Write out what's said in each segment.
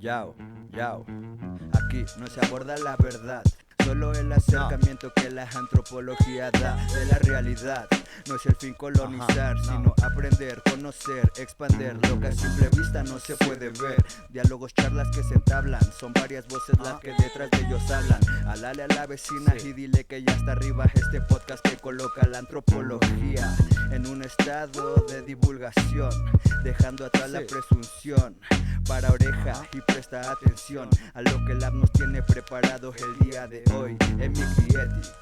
Yao, yao. Aquí no se aborda la verdad, solo el acercamiento que la antropología da de la realidad. No es el fin colonizar, sino aprender, conocer, expander lo que a simple vista no se puede ver. Diálogos, charlas que se entablan, son varias voces las que detrás de ellos hablan. Alale a la vecina y dile que ya está arriba este podcast que coloca la antropología en un estado de divulgación, dejando atrás la presunción. Para oreja y presta atención a lo que el app nos tiene preparado el día de hoy. Emic y Etic.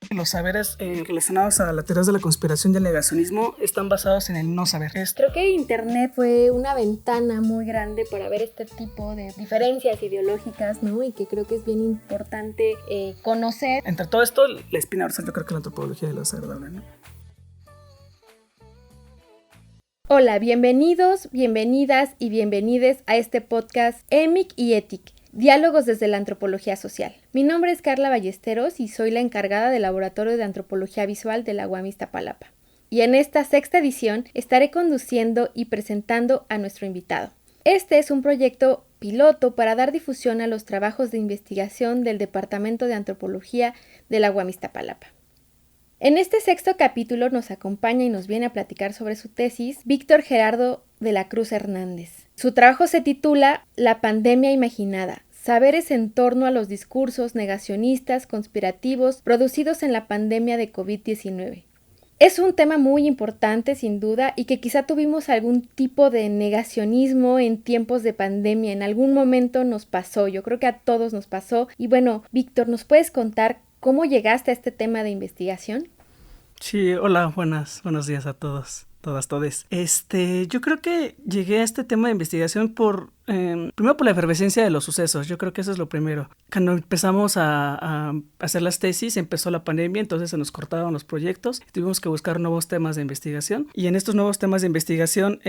Los saberes relacionados a las teorías de la conspiración y el negacionismo están basados en el no saber. Creo que Internet fue una ventana muy grande para ver este tipo de diferencias ideológicas, ¿no? Y que creo que es bien importante conocer. Entre todo esto, la espina dorsal, yo creo que la antropología de lo desagradable, ¿no? Hola, bienvenidos, bienvenidas y bienvenides a este podcast Emic y Etic, diálogos desde la antropología social. Mi nombre es Carla Ballesteros y soy la encargada del Laboratorio de Antropología Visual de la UAM Iztapalapa. Y en esta sexta edición estaré conduciendo y presentando a nuestro invitado. Este es un proyecto piloto para dar difusión a los trabajos de investigación del Departamento de Antropología de la UAM Iztapalapa. En este sexto capítulo nos acompaña y nos viene a platicar sobre su tesis Víctor Gerardo de la Cruz Hernández. Su trabajo se titula La pandemia imaginada, saberes en torno a los discursos negacionistas conspirativos producidos en la pandemia de COVID-19. Es un tema muy importante sin duda y que quizá tuvimos algún tipo de negacionismo en tiempos de pandemia, en algún momento nos pasó, yo creo que a todos nos pasó. Y bueno, Víctor, ¿nos puedes contar cómo llegaste a este tema de investigación? Sí, hola, buenos días a todos, todes. Yo creo que llegué a este tema de investigación primero por la efervescencia de los sucesos. Yo creo que eso es lo primero. Cuando empezamos a hacer las tesis, empezó la pandemia, entonces se nos cortaron los proyectos y tuvimos que buscar nuevos temas de investigación. Y en estos nuevos temas de investigación,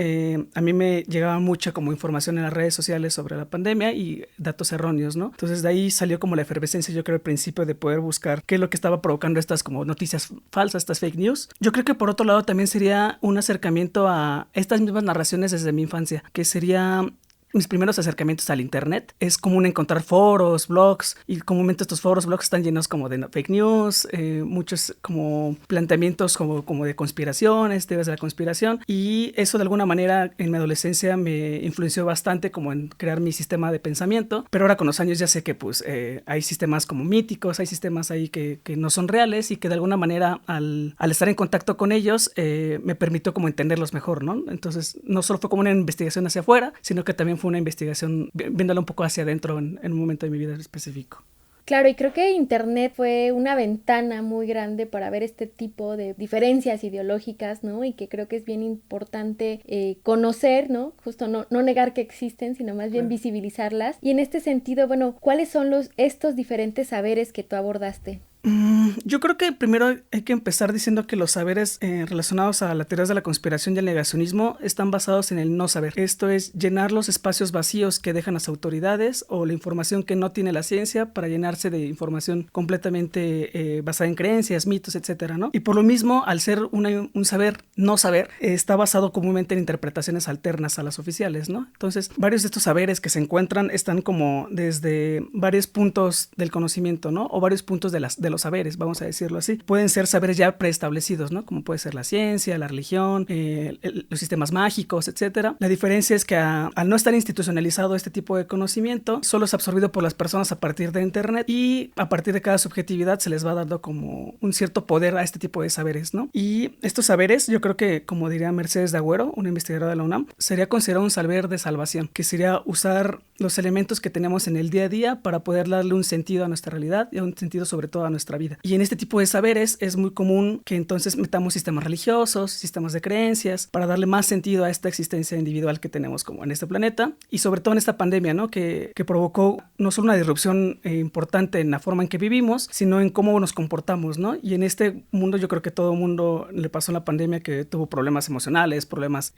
a mí me llegaba mucha como información en las redes sociales sobre la pandemia y datos erróneos, ¿no? Entonces de ahí salió como la efervescencia, yo creo, al principio de poder buscar qué es lo que estaba provocando estas como noticias falsas, estas fake news. Yo creo que por otro lado también sería un acercamiento a estas mismas narraciones desde mi infancia, que sería mis primeros acercamientos al internet. Es común encontrar foros, blogs, y comúnmente estos foros, blogs están llenos como de fake news, muchos como planteamientos como de conspiraciones, teorías de la conspiración, y eso de alguna manera en mi adolescencia me influenció bastante como en crear mi sistema de pensamiento, pero ahora con los años ya sé que pues hay sistemas como míticos, hay sistemas ahí que no son reales y que de alguna manera al estar en contacto con ellos me permitió como entenderlos mejor, ¿no? Entonces no solo fue como una investigación hacia afuera, sino que también fue una investigación viéndola un poco hacia adentro en un momento de mi vida específico. Claro, y creo que Internet fue una ventana muy grande para ver este tipo de diferencias ideológicas, ¿no? Y que creo que es bien importante conocer, ¿no? Justo no negar que existen, sino más bien visibilizarlas. Y en este sentido, bueno, ¿cuáles son estos diferentes saberes que tú abordaste? Yo creo que primero hay que empezar diciendo que los saberes relacionados a las teorías de la conspiración y el negacionismo están basados en el no saber. Esto es llenar los espacios vacíos que dejan las autoridades o la información que no tiene la ciencia para llenarse de información completamente basada en creencias, mitos, etcétera, ¿no? Y por lo mismo, al ser un saber no saber, está basado comúnmente en interpretaciones alternas a las oficiales, ¿no? Entonces, varios de estos saberes que se encuentran están como desde varios puntos del conocimiento, ¿no? O varios puntos de los saberes, vamos a decirlo así. Pueden ser saberes ya preestablecidos, ¿no? Como puede ser la ciencia, la religión, los sistemas mágicos, etcétera. La diferencia es que al no estar institucionalizado este tipo de conocimiento, solo es absorbido por las personas a partir de internet y a partir de cada subjetividad se les va dando como un cierto poder a este tipo de saberes, ¿no? Y estos saberes, yo creo que, como diría Mercedes de Agüero, una investigadora de la UNAM, sería considerado un saber de salvación, que sería usar los elementos que tenemos en el día a día para poder darle un sentido a nuestra realidad y un sentido sobre todo a nuestra vida. Y en este tipo de saberes es muy común que entonces metamos sistemas religiosos, sistemas de creencias, para darle más sentido a esta existencia individual que tenemos como en este planeta y sobre todo en esta pandemia, ¿no? Que provocó no solo una disrupción importante en la forma en que vivimos, sino en cómo nos comportamos, ¿no? Y en este mundo yo creo que todo el mundo le pasó la pandemia que tuvo problemas emocionales, problemas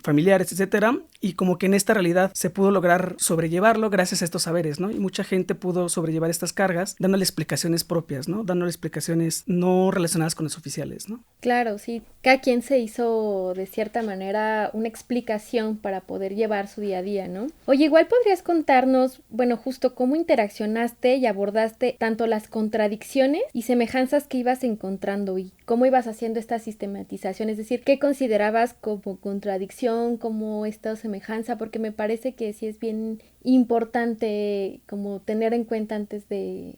familiares, etcétera, y como que en esta realidad se pudo lograr sobrellevarlo gracias a estos saberes, ¿no? Y mucha gente pudo sobrellevar estas cargas dándole explicaciones propias, propias, ¿no? Dándole explicaciones no relacionadas con los oficiales, ¿no? Claro, sí. Cada quien se hizo de cierta manera una explicación para poder llevar su día a día, ¿no? Oye, igual podrías contarnos, bueno, justo cómo interaccionaste y abordaste tanto las contradicciones y semejanzas que ibas encontrando y cómo ibas haciendo esta sistematización, es decir, ¿qué considerabas como contradicción, como esta semejanza? Porque me parece que sí es bien importante como tener en cuenta antes de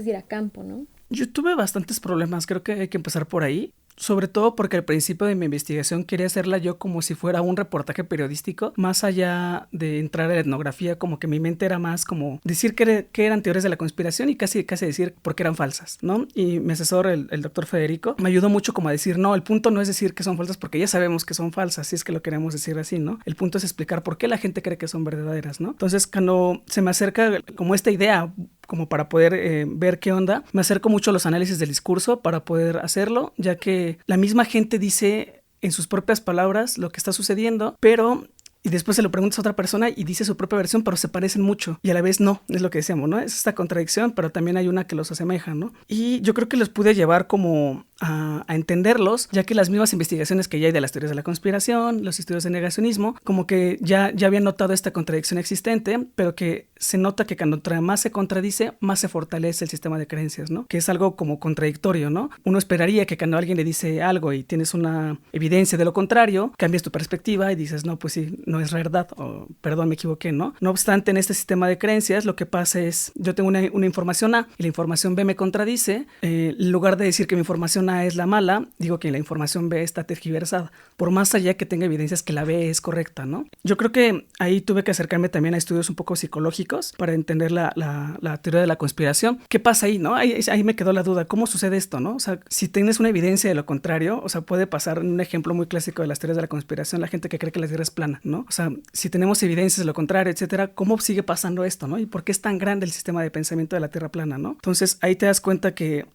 ir a campo, ¿no? Yo tuve bastantes problemas, creo que hay que empezar por ahí. Sobre todo porque al principio de mi investigación quería hacerla yo como si fuera un reportaje periodístico, más allá de entrar a la etnografía, como que mi mente era más como decir que eran teorías de la conspiración y casi decir por qué eran falsas, ¿no? Y mi asesor, el doctor Federico, me ayudó mucho como a decir, no, el punto no es decir que son falsas porque ya sabemos que son falsas, si es que lo queremos decir así, ¿no? El punto es explicar por qué la gente cree que son verdaderas, ¿no? Entonces, cuando se me acerca como esta idea, como para poder ver qué onda, me acerco mucho a los análisis del discurso para poder hacerlo, ya que la misma gente dice en sus propias palabras lo que está sucediendo, pero y después se lo preguntas a otra persona y dice su propia versión, pero se parecen mucho y a la vez no, es lo que decíamos, ¿no? Es esta contradicción, pero también hay una que los asemeja, ¿no? Y yo creo que los pude llevar como a entenderlos, ya que las mismas investigaciones que ya hay de las teorías de la conspiración, los estudios de negacionismo, como que ya habían notado esta contradicción existente, pero que se nota que cuando más se contradice, más se fortalece el sistema de creencias, ¿no? Que es algo como contradictorio, ¿no? Uno esperaría que cuando alguien le dice algo y tienes una evidencia de lo contrario, cambias tu perspectiva y dices, no, pues sí, no es verdad, o perdón, me equivoqué, ¿no? No obstante, en este sistema de creencias, lo que pasa es, yo tengo una información A y la información B me contradice, en lugar de decir que mi información A es la mala, digo que la información B está tergiversada, por más allá que tenga evidencias que la B es correcta, ¿no? Yo creo que ahí tuve que acercarme también a estudios un poco psicológicos para entender la teoría de la conspiración. ¿Qué pasa ahí, no? Ahí me quedó la duda, ¿cómo sucede esto, no? O sea, si tienes una evidencia de lo contrario, o sea, puede pasar en un ejemplo muy clásico de las teorías de la conspiración, la gente que cree que la Tierra es plana, ¿no? O sea, si tenemos evidencias de lo contrario, etcétera, ¿cómo sigue pasando esto, no? ¿Y por qué es tan grande el sistema de pensamiento de la Tierra plana, no? Entonces, ahí te das cuenta que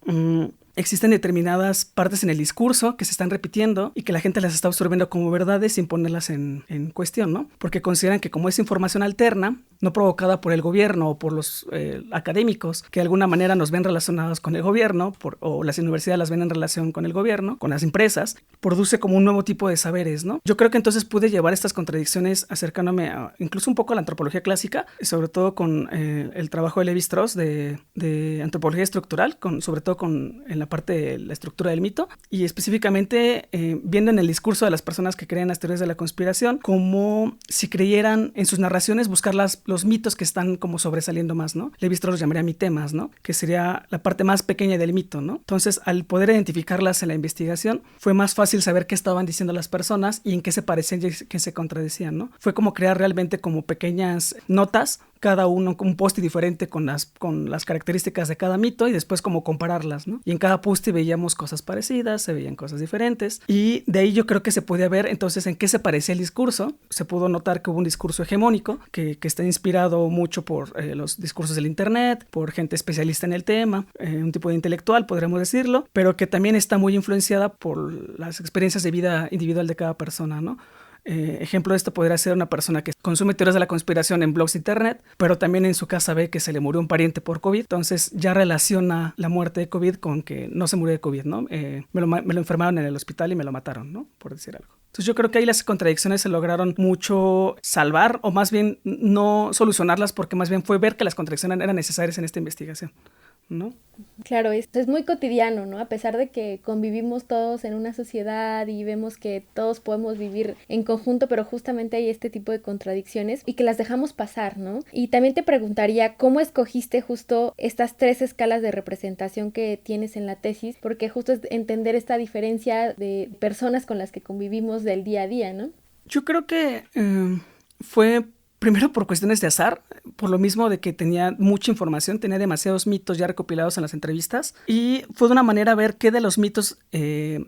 existen determinadas partes en el discurso que se están repitiendo y que la gente las está absorbiendo como verdades sin ponerlas en cuestión, ¿no? Porque consideran que como es información alterna, no provocada por el gobierno o por los académicos, que de alguna manera nos ven relacionados con el gobierno, o las universidades las ven en relación con el gobierno, con las empresas, produce como un nuevo tipo de saberes, ¿no? Yo creo que entonces pude llevar estas contradicciones acercándome incluso un poco a la antropología clásica, sobre todo con el trabajo de Levi-Strauss de antropología estructural, sobre todo en la parte de la estructura del mito, y específicamente viendo en el discurso de las personas que creen las teorías de la conspiración, como si creyeran en sus narraciones buscar los mitos que están como sobresaliendo más, ¿no? Levi-Strauss los llamaría mitemas, ¿no? Que sería la parte más pequeña del mito, ¿no? Entonces, al poder identificarlas en la investigación, fue más fácil saber qué estaban diciendo las personas y en qué se parecían y qué se contradecían, ¿no? Fue como crear realmente como pequeñas notas, cada uno con un post-it diferente con las características de cada mito y después como compararlas, ¿no? Y en cada post-it veíamos cosas parecidas, se veían cosas diferentes y de ahí yo creo que se podía ver entonces en qué se parecía el discurso. Se pudo notar que hubo un discurso hegemónico que está inspirado mucho por los discursos del internet, por gente especialista en el tema, un tipo de intelectual podríamos decirlo, pero que también está muy influenciada por las experiencias de vida individual de cada persona, ¿no? Ejemplo de esto podría ser una persona que consume teorías de la conspiración en blogs de internet, pero también en su casa ve que se le murió un pariente por COVID, entonces ya relaciona la muerte de COVID con que no se murió de COVID, ¿no? Me lo enfermaron en el hospital y me lo mataron, ¿no? Por decir algo. Entonces yo creo que ahí las contradicciones se lograron mucho salvar, o más bien no solucionarlas, porque más bien fue ver que las contradicciones eran necesarias en esta investigación, ¿no? Claro, esto es muy cotidiano, ¿no? A pesar de que convivimos todos en una sociedad y vemos que todos podemos vivir en conjunto, pero justamente hay este tipo de contradicciones y que las dejamos pasar, ¿no? Y también te preguntaría, ¿cómo escogiste justo estas 3 escalas de representación que tienes en la tesis? Porque justo es entender esta diferencia de personas con las que convivimos del día a día, ¿no? Yo creo que fue primero por cuestiones de azar, por lo mismo de que tenía mucha información, tenía demasiados mitos ya recopilados en las entrevistas, y fue de una manera ver qué de los mitos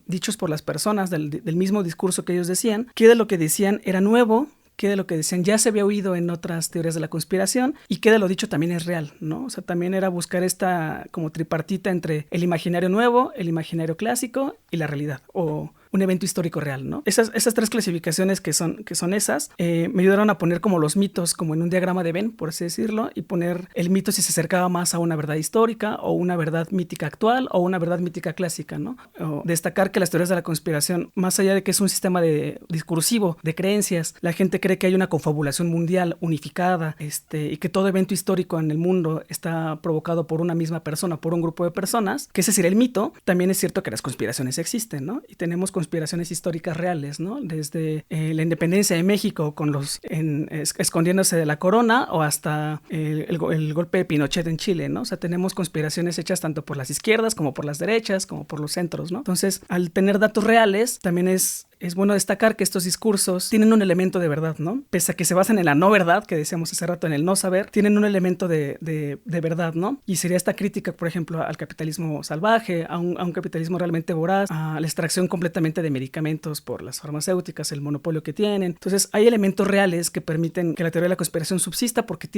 dichos por las personas, del mismo discurso que ellos decían, qué de lo que decían era nuevo, qué de lo que decían ya se había oído en otras teorías de la conspiración y qué de lo dicho también es real, ¿no? O sea, también era buscar esta como tripartita entre el imaginario nuevo, el imaginario clásico y la realidad, o un evento histórico real, ¿no? Esas tres clasificaciones que son esas, me ayudaron a poner como los mitos como en un diagrama de Venn, por así decirlo, y poner el mito si se acercaba más a una verdad histórica o una verdad mítica actual o una verdad mítica clásica, ¿no? O destacar que las teorías de la conspiración, más allá de que es un sistema discursivo de creencias, la gente cree que hay una confabulación mundial unificada, y que todo evento histórico en el mundo está provocado por una misma persona, por un grupo de personas, que ese sería el mito. También es cierto que las conspiraciones existen, ¿no? Y tenemos conspiraciones históricas reales, ¿no? Desde la independencia de México con escondiéndose de la corona o hasta el golpe de Pinochet en Chile, ¿no? O sea, tenemos conspiraciones hechas tanto por las izquierdas como por las derechas, como por los centros, ¿no? Entonces, al tener datos reales, también es bueno destacar que estos discursos tienen un elemento de verdad, ¿no? Pese a que se basan en la no verdad, que decíamos hace rato, en el no saber, tienen un elemento de verdad, ¿no? Y sería esta crítica, por ejemplo, al capitalismo salvaje, a un capitalismo realmente voraz, a la extracción completamente de medicamentos por las farmacéuticas, el monopolio que tienen. Entonces, hay elementos reales que permiten que la teoría de la conspiración subsista porque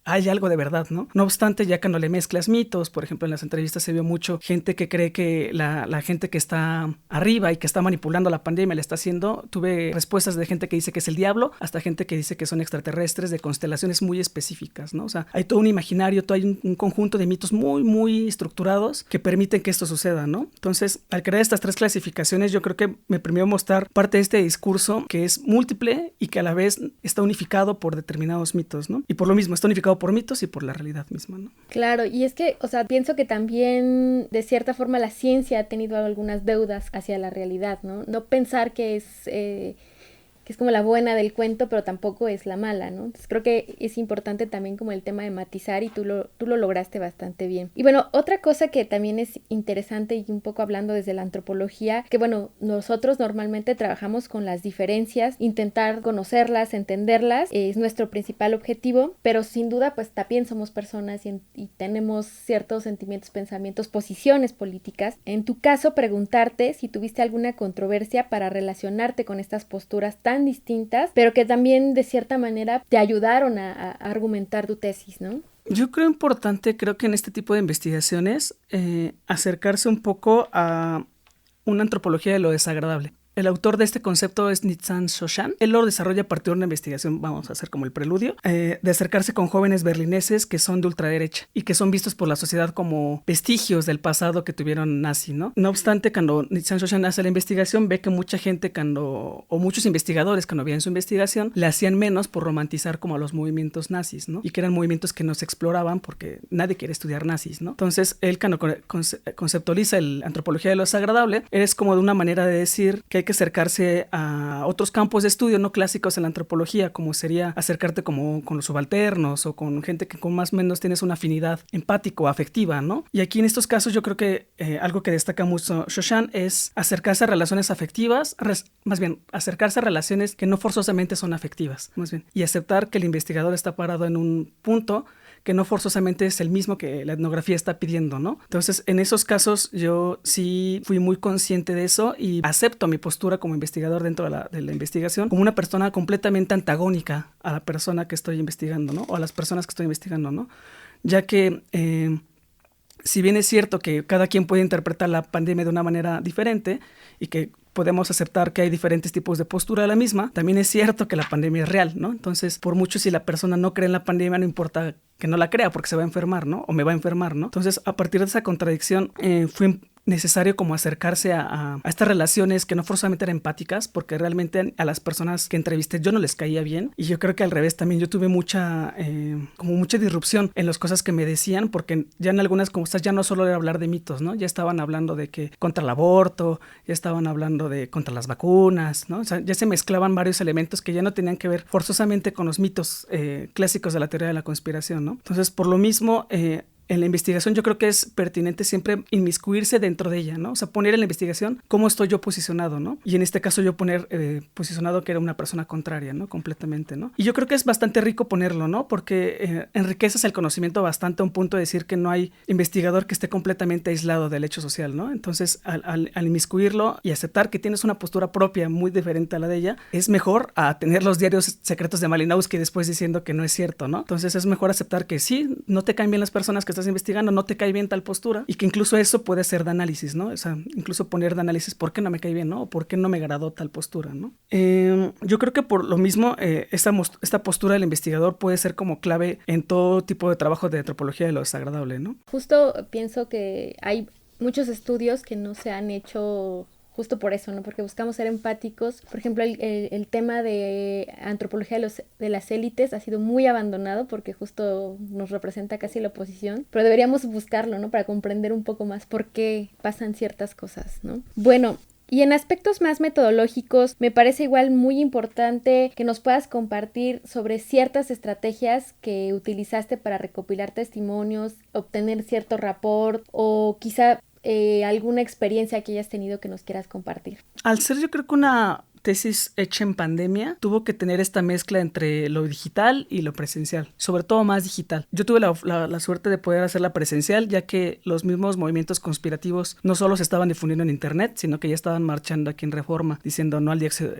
hay algo de verdad, ¿no? No obstante, ya cuando le mezclas mitos, por ejemplo, en las entrevistas se vio mucho gente que cree que la gente que está arriba y que está manipulando la pandemia le está haciendo. Tuve respuestas de gente que dice que es el diablo, hasta gente que dice que son extraterrestres de constelaciones muy específicas, ¿no? O sea, hay todo un imaginario, hay un conjunto de mitos muy, muy estructurados que permiten que esto suceda, ¿no? Entonces, al crear estas tres clasificaciones, yo creo que me permitió mostrar parte de este discurso que es múltiple y que a la vez está unificado por determinados mitos, ¿no? Y por lo mismo, está unificado por mitos y por la realidad misma, ¿no? Claro, y es que, o sea, pienso que también de cierta forma la ciencia ha tenido algunas deudas hacia la realidad, ¿no? No pensar que es como la buena del cuento, pero tampoco es la mala, ¿no? Entonces creo que es importante también como el tema de matizar y tú lo lograste bastante bien. Y bueno, otra cosa que también es interesante y un poco hablando desde la antropología, que bueno, nosotros normalmente trabajamos con las diferencias, intentar conocerlas, entenderlas, es nuestro principal objetivo, pero sin duda pues también somos personas y tenemos ciertos sentimientos, pensamientos, posiciones políticas. En tu caso, preguntarte si tuviste alguna controversia para relacionarte con estas posturas tan distintas, pero que también de cierta manera te ayudaron a argumentar tu tesis, ¿no? Yo creo que en este tipo de investigaciones acercarse un poco a una antropología de lo desagradable. El autor de este concepto es Nitzan Shoshan. Él lo desarrolla a partir de una investigación, vamos a hacer como el preludio, de acercarse con jóvenes berlineses que son de ultraderecha y que son vistos por la sociedad como vestigios del pasado que tuvieron nazi, ¿no? No obstante, cuando Nitzan Shoshan hace la investigación, ve que mucha gente o muchos investigadores cuando veían su investigación, le hacían menos por romantizar como a los movimientos nazis, ¿no? Y que eran movimientos que no se exploraban porque nadie quiere estudiar nazis, ¿no? Entonces, él cuando conceptualiza la antropología de lo desagradable, es como de una manera de decir que hay que acercarse a otros campos de estudio no clásicos en la antropología, como sería acercarte como con los subalternos o con gente que con más o menos tienes una afinidad empática o afectiva, ¿no? Y aquí en estos casos yo creo que algo que destaca mucho Shoshan es acercarse a relaciones afectivas, más bien acercarse a relaciones que no forzosamente son afectivas, más bien, y aceptar que el investigador está parado en un punto que no forzosamente es el mismo que la etnografía está pidiendo, ¿no? Entonces, en esos casos yo sí fui muy consciente de eso y acepto mi postura como investigador dentro de la investigación como una persona completamente antagónica a la persona que estoy investigando, ¿no? O a las personas que estoy investigando, ¿no? Ya que si bien es cierto que cada quien puede interpretar la pandemia de una manera diferente y que podemos aceptar que hay diferentes tipos de postura de la misma, también es cierto que la pandemia es real, ¿no? Entonces, por mucho si la persona no cree en la pandemia, no importa que no la crea porque se va a enfermar, ¿no? O me va a enfermar, ¿no? Entonces, a partir de esa contradicción, fue necesario como acercarse a estas relaciones que no forzosamente eran empáticas, porque realmente a las personas que entrevisté yo no les caía bien, y yo creo que al revés también yo tuve mucha disrupción en las cosas que me decían, porque ya en algunas cosas ya no solo era hablar de mitos, ¿no? Ya estaban hablando de que contra el aborto, ya estaban hablando de contra las vacunas, ¿no? O sea, ya se mezclaban varios elementos que ya no tenían que ver forzosamente con los mitos clásicos de la teoría de la conspiración, ¿no? Entonces, por lo mismo, en la investigación yo creo que es pertinente siempre inmiscuirse dentro de ella, ¿no? O sea, poner en la investigación cómo estoy yo posicionado, ¿no? Y en este caso yo poner posicionado que era una persona contraria, ¿no? Completamente, ¿no? Y yo creo que es bastante rico ponerlo, ¿no? Porque enriqueces el conocimiento bastante a un punto de decir que no hay investigador que esté completamente aislado del hecho social, ¿no? Entonces, al inmiscuirlo y aceptar que tienes una postura propia muy diferente a la de ella, es mejor a tener los diarios secretos de Malinowski después diciendo que no es cierto, ¿no? Entonces, es mejor aceptar que sí, no te caen bien las personas que estás estás investigando no te cae bien tal postura y que incluso eso puede ser de análisis, ¿no? O sea, incluso poner de análisis por qué no me cae bien, ¿no? O por qué no me agradó tal postura, ¿no? Yo creo que por lo mismo esta postura del investigador puede ser como clave en todo tipo de trabajo de antropología de lo desagradable, ¿no? Justo pienso que hay muchos estudios que no se han hecho justo por eso, ¿no? Porque buscamos ser empáticos. Por ejemplo, el tema de antropología de las élites ha sido muy abandonado porque justo nos representa casi la oposición, pero deberíamos buscarlo, ¿no? Para comprender un poco más por qué pasan ciertas cosas, ¿no? Bueno, y en aspectos más metodológicos, me parece igual muy importante que nos puedas compartir sobre ciertas estrategias que utilizaste para recopilar testimonios, obtener cierto rapport o quizá alguna experiencia que hayas tenido que nos quieras compartir. Al ser yo creo que una tesis hecha en pandemia, tuvo que tener esta mezcla entre lo digital y lo presencial, sobre todo más digital. Yo tuve la suerte de poder hacerla presencial, ya que los mismos movimientos conspirativos no solo se estaban difundiendo en internet, sino que ya estaban marchando aquí en Reforma, diciendo no al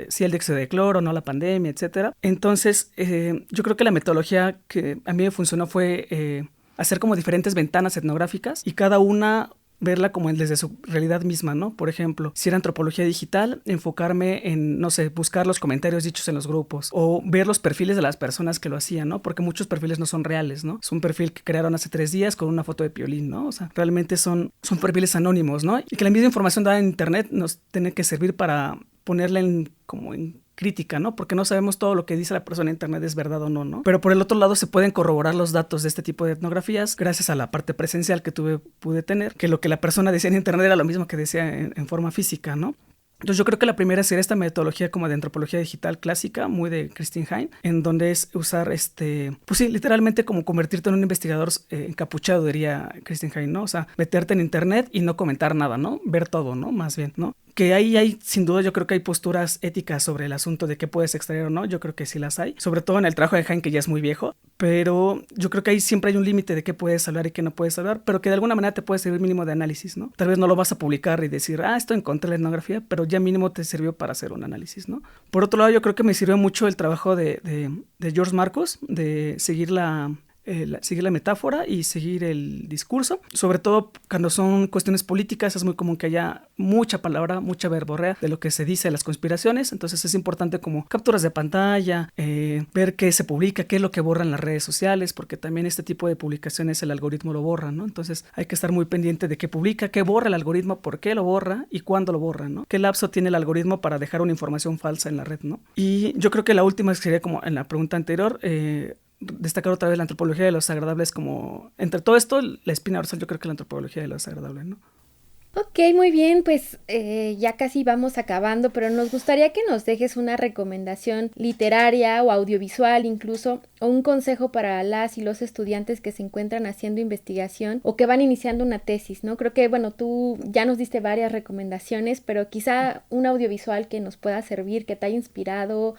sí al dióxido de cloro, no a la pandemia, etcétera. Entonces, yo creo que la metodología que a mí me funcionó fue hacer como diferentes ventanas etnográficas y cada una verla como desde su realidad misma, ¿no? Por ejemplo, si era antropología digital, enfocarme en, no sé, buscar los comentarios dichos en los grupos o ver los perfiles de las personas que lo hacían, ¿no? Porque muchos perfiles no son reales, ¿no? Es un perfil que crearon hace 3 días con una foto de Piolín, ¿no? O sea, realmente son perfiles anónimos, ¿no? Y que la misma información dada en internet nos tiene que servir para ponerla en crítica, ¿no? Porque no sabemos todo lo que dice la persona en internet es verdad o no, ¿no? Pero por el otro lado se pueden corroborar los datos de este tipo de etnografías gracias a la parte presencial que pude tener, que lo que la persona decía en internet era lo mismo que decía en forma física, ¿no? Entonces yo creo que la primera sería esta metodología como de antropología digital clásica, muy de Christine Hein, en donde es usar pues sí, literalmente como convertirte en un investigador encapuchado, diría Christine Hein, ¿no? O sea, meterte en internet y no comentar nada, ¿no? Ver todo, ¿no? Más bien, ¿no? Que ahí hay, sin duda, yo creo que hay posturas éticas sobre el asunto de qué puedes extraer o no, yo creo que sí las hay, sobre todo en el trabajo de Hein, que ya es muy viejo, pero yo creo que ahí siempre hay un límite de qué puedes hablar y qué no puedes hablar, pero que de alguna manera te puede servir mínimo de análisis, ¿no? Tal vez no lo vas a publicar y decir, esto encontré la etnografía, pero ya mínimo te sirvió para hacer un análisis, ¿no? Por otro lado, yo creo que me sirvió mucho el trabajo de George Marcus, de seguir la metáfora y seguir el discurso, sobre todo cuando son cuestiones políticas. Es muy común que haya mucha palabra, mucha verborrea de lo que se dice de las conspiraciones, entonces es importante como capturas de pantalla, ver qué se publica, qué es lo que borran las redes sociales, porque también este tipo de publicaciones el algoritmo lo borra, ¿no? Entonces hay que estar muy pendiente de qué publica, qué borra el algoritmo, por qué lo borra y cuándo lo borra, ¿no? Qué lapso tiene el algoritmo para dejar una información falsa en la red, ¿no? Y yo creo que la última sería como en la pregunta anterior, destacar otra vez la antropología de los desagradables como, entre todo esto, la espina dorsal, yo creo que la antropología de los desagradables, ¿no? Ok, muy bien, pues ya casi vamos acabando, pero nos gustaría que nos dejes una recomendación literaria o audiovisual incluso, o un consejo para las y los estudiantes que se encuentran haciendo investigación o que van iniciando una tesis, ¿no? Creo que, bueno, tú ya nos diste varias recomendaciones, pero quizá un audiovisual que nos pueda servir, que te haya inspirado.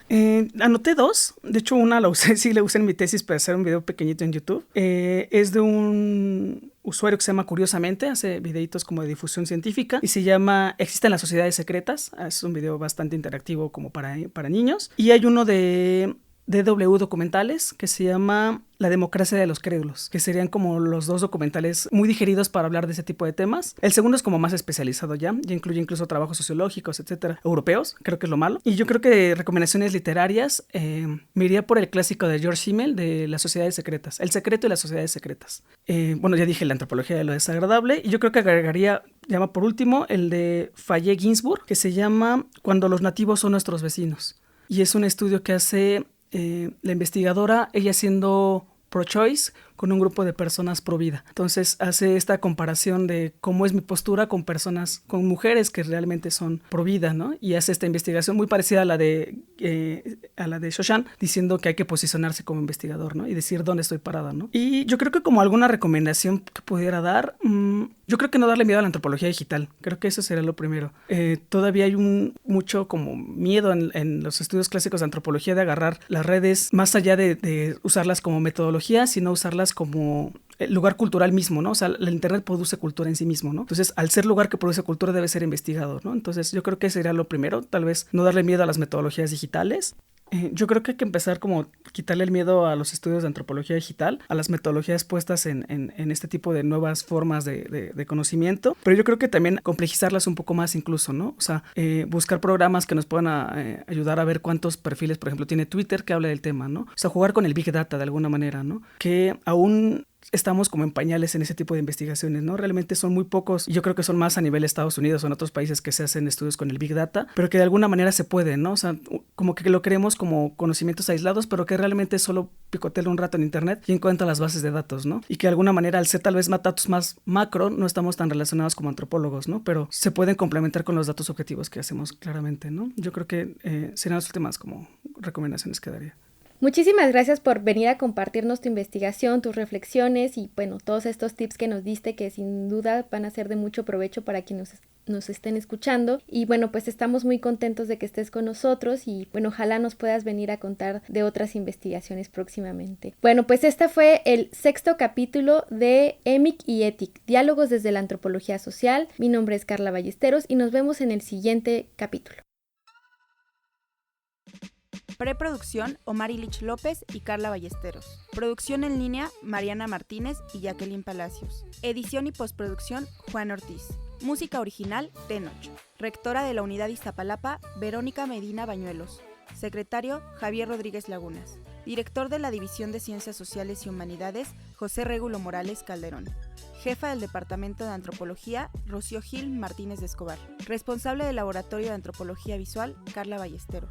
Anoté 2, de hecho una la usé en mi tesis para hacer un video pequeñito en YouTube. Es de un usuario que se llama Curiosamente, hace videitos como de difusión científica y se llama Existen las sociedades secretas. Es un video bastante interactivo como para niños. Y hay uno de DW Documentales que se llama La democracia de los crédulos, que serían como los 2 documentales muy digeridos para hablar de ese tipo de temas. El segundo es como más especializado ya incluye incluso trabajos sociológicos, etcétera, europeos, creo que es lo malo. Y yo creo que de recomendaciones literarias me iría por el clásico de George Simmel de Las sociedades secretas, El secreto y las sociedades secretas. Bueno, ya dije la antropología de lo desagradable y yo creo que agregaría, llama por último, el de Faye Ginsburg, que se llama Cuando los nativos son nuestros vecinos. Y es un estudio que hace la investigadora, ella siendo pro-choice, con un grupo de personas pro vida. Entonces hace esta comparación de cómo es mi postura con personas, con mujeres que realmente son pro vida, ¿no? Y hace esta investigación muy parecida a la de Shoshan, diciendo que hay que posicionarse como investigador, ¿no? Y decir dónde estoy parada, ¿no? Y yo creo que como alguna recomendación que pudiera dar, yo creo que no darle miedo a la antropología digital. Creo que eso sería lo primero. Todavía hay mucho como miedo en los estudios clásicos de antropología de agarrar las redes más allá de usarlas como metodología, sino usarlas como el lugar cultural mismo, ¿no? O sea, el internet produce cultura en sí mismo, ¿no? Entonces, al ser lugar que produce cultura debe ser investigado, ¿no? Entonces, yo creo que sería lo primero, tal vez no darle miedo a las metodologías digitales. Yo creo que hay que empezar como quitarle el miedo a los estudios de antropología digital, a las metodologías puestas en este tipo de nuevas formas de conocimiento, pero yo creo que también complejizarlas un poco más incluso, ¿no? O sea, buscar programas que nos puedan ayudar a ver cuántos perfiles, por ejemplo, tiene Twitter que habla del tema, ¿no? O sea, jugar con el Big Data de alguna manera, ¿no? Que aún estamos como en pañales en ese tipo de investigaciones, ¿no? Realmente son muy pocos, y yo creo que son más a nivel de Estados Unidos o en otros países que se hacen estudios con el Big Data, pero que de alguna manera se pueden, ¿no? O sea, como que lo queremos como conocimientos aislados, pero que realmente solo picotearlo un rato en internet y encuentra las bases de datos, ¿no? Y que de alguna manera, al ser tal vez más datos más macro, no estamos tan relacionados como antropólogos, ¿no? Pero se pueden complementar con los datos objetivos que hacemos claramente, ¿no? Yo creo que serían las últimas como recomendaciones que daría. Muchísimas gracias por venir a compartirnos tu investigación, tus reflexiones y bueno, todos estos tips que nos diste que sin duda van a ser de mucho provecho para quienes nos estén escuchando. Y bueno, pues estamos muy contentos de que estés con nosotros y bueno, ojalá nos puedas venir a contar de otras investigaciones próximamente. Bueno, pues este fue el 6º capítulo de EMIC y ETIC, Diálogos desde la Antropología Social. Mi nombre es Carla Ballesteros y nos vemos en el siguiente capítulo. Preproducción, Omar Ilich López y Carla Ballesteros. Producción en línea, Mariana Martínez y Jacqueline Palacios. Edición y postproducción, Juan Ortiz. Música original, Tenoch. Rectora de la Unidad Iztapalapa, Verónica Medina Bañuelos. Secretario, Javier Rodríguez Lagunas. Director de la División de Ciencias Sociales y Humanidades, José Régulo Morales Calderón. Jefa del Departamento de Antropología, Rocío Gil Martínez de Escobar. Responsable del Laboratorio de Antropología Visual, Carla Ballesteros.